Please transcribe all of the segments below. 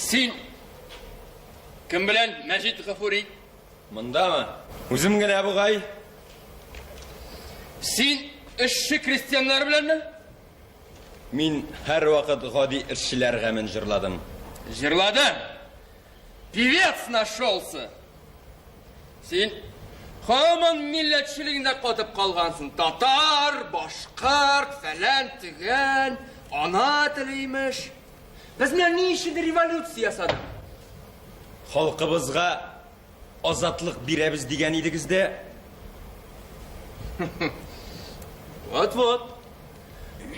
Син кем белән Мәҗит Гафури? Мондамы? Үзем генә бугай. Син эшче крестьяннар беләнме? Мин һәр вакыт гади эшчеләр гамын җырладым. Җырладың. Певец нашелся. Син һаман милләтчелегендә катып калгансың. Татар, башкорт, фәлән, төгән, ана теле имеш. Безнең ни өчен революция ясадың? Халкыбызга азатлык бирәбез дигән идегез дә. Вот.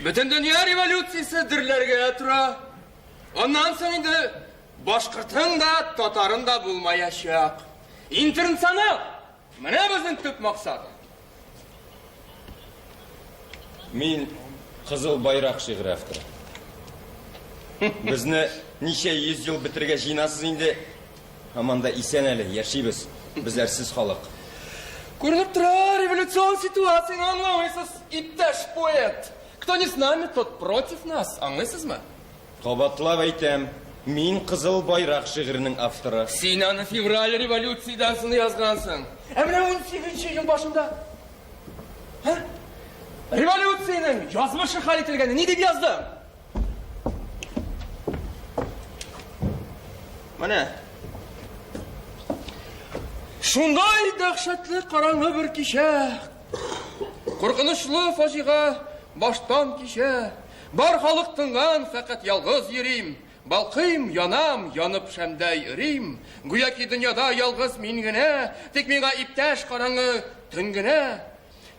Бөтен дөнья революциясе дөрләргә тора. Аннан соң инде башкортың да, татарың да булмаячак. Интернационал. Менә безнең төп максат. Мин Кызыл байрак шигырь авторы. Безне ничә 100 ел бетергә җыйнасыз инде. Һаман да исән әле яшибез. Безләрсез халык. Күренеп тора, революцион ситуацияны аңламыйсыз, иптәш поэт. Кто не с нами, тот против нас. Аңлыйсызмы? Кабатлап әйтәм, мин Кызыл байрак шигыренең авторы. Син аны февраль революциядан соң язгансың. Ә менә 18 ел башында. Революцияның язмышы хәл ителгәне ни дип яздың? Менә. Шундай дәһшәтле караңгы бер кичә. Куркынычлы фаҗига баштан кичә. Бар халык тынган, фәкать ялгыз йөрим. Балкыйм, янам, янып шәмдәй өрим. Гүяки дөньяда ялгыз мин генә, тик миңа иптәш караңгы төн генә.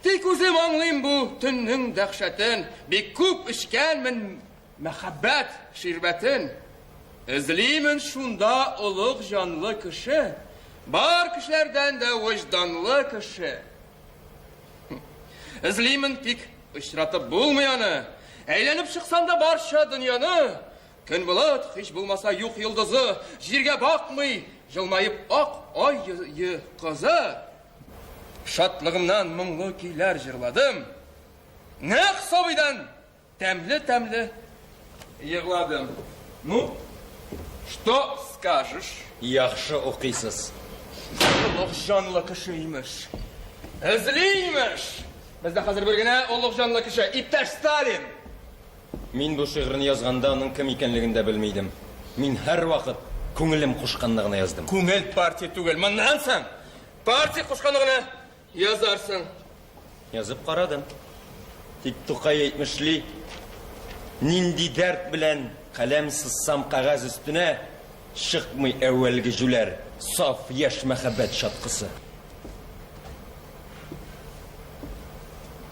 Тик үзем аңлыйм бу төннең дәһшәтен, бик күп эчкәнмен мәхәббәт ширбәтен. Эзлимен шунда улуг җанлы кеше, бар кешеләрдән дә вөҗданлы кеше. Эзлимен тик очратып булмый аны, әйләнеп чыксам да барча дөньяны. Көн булат, һич булмаса юк йолдызы, җиргә бакмый, җылмаеп ак ай кызы. Шатлыгымнан моңлы көйләр җырладым. Нәкъ сабыйдан тәмле йыгладым. Ну, что скажешь? Яхшы укыйсыз. Улуг җанлы кеше имеш. Эзлимеш. Бездә хәзер бер генә улуг җанлы кеше, иптәш Сталин. Мин бу шигырьне язганда аның кем икәнлеген дә белмидем. Мин һәр вакыт күңелем кушканлыгына яздым. Күңел партия түгел, моннан соң партия кушканлыгына язарсың. Язып карадым. Тик Тукай әйтмешли, нинди дәрт белән каләм сызсам кагаз өстенә, чыкмый әүвәлге җүләр, саф яшь мәхәббәт шаткысы.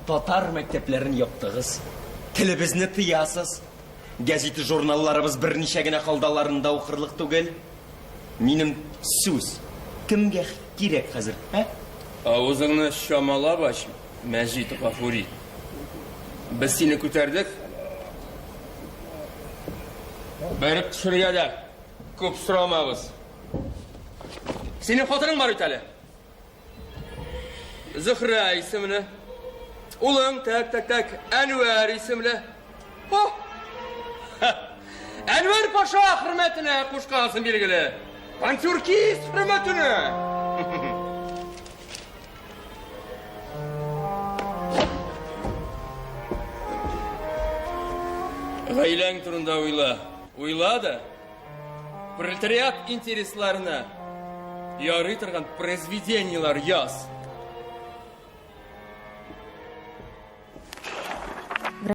Татар мәктәпләрен яптыгыз. Телебезне тыясыз. Газета журналларыбыз берничә генә калдаларында укырлык түгел. Минем сүз кемгә кирәк хәзер, Авызыңны чамалап ач, Мәҗит Гафури. Без сине күтәрдек. Бәреп төшергә дә күп сорамабыз. Синең хатының бар бит әле. Зөһрә исемле. Улың так, Әнвәр исемле. Әнвәр паша хөрмәтенә кушкансың билгеле. Пантюркист хөрмәтенә. Гаиләң турында уйла да. Пролетариат интересларына ярый торган произведениялар яз.